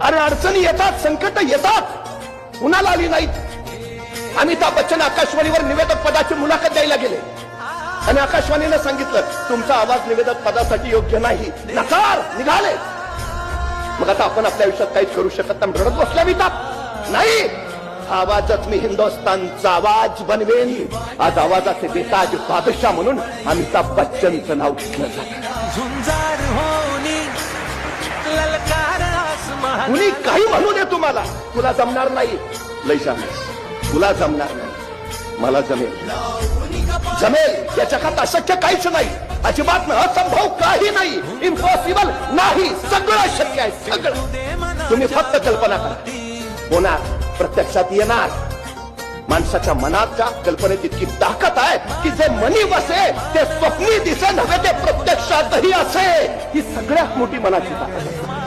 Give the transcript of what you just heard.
अरे अडचणी येतात, संकट येतात, कुणाला आली नाहीत. अमिताभ बच्चन आकाशवाणीवर निवेदक पदाची मुलाखत द्यायला गेले आणि आकाशवाणीने सांगितलं तुमचा आवाज निवेदक पदासाठी योग्य नाही, नकार, निघाले. मग आता आपण आपल्या आयुष्यात काहीच करू शकत नाही, रडत बसल्या अमिताभ. नाही, आवाजच मी हिंदुस्थानचा आवाज बनवेन. आज आवाजाचे बेताज बादशाह म्हणून अमिताभ बच्चनचं नाव घेतलं जातं. कुणी काही म्हणू दे तुम्हाला, तुला जमणार नाही. लय शामेस, तुला जमणार नाही, मला जमेल. जमेल, या जगात अशक्य काहीच नाही, अजिबात नाही, असंभव काही नाही, इम्पॉसिबल नाही, सगळं शक्य आहे, सगळं. तुम्ही फक्त कल्पना करा, होणार, प्रत्यक्षात येणार. माणसाच्या मनाच्या कल्पनेत इतकी ताकद आहे की जे मनी बसे ते स्वप्नी दिसे नव्हे ते प्रत्यक्षातही असे. ही सगळ्यात मोठी मनाची ताकद आहे.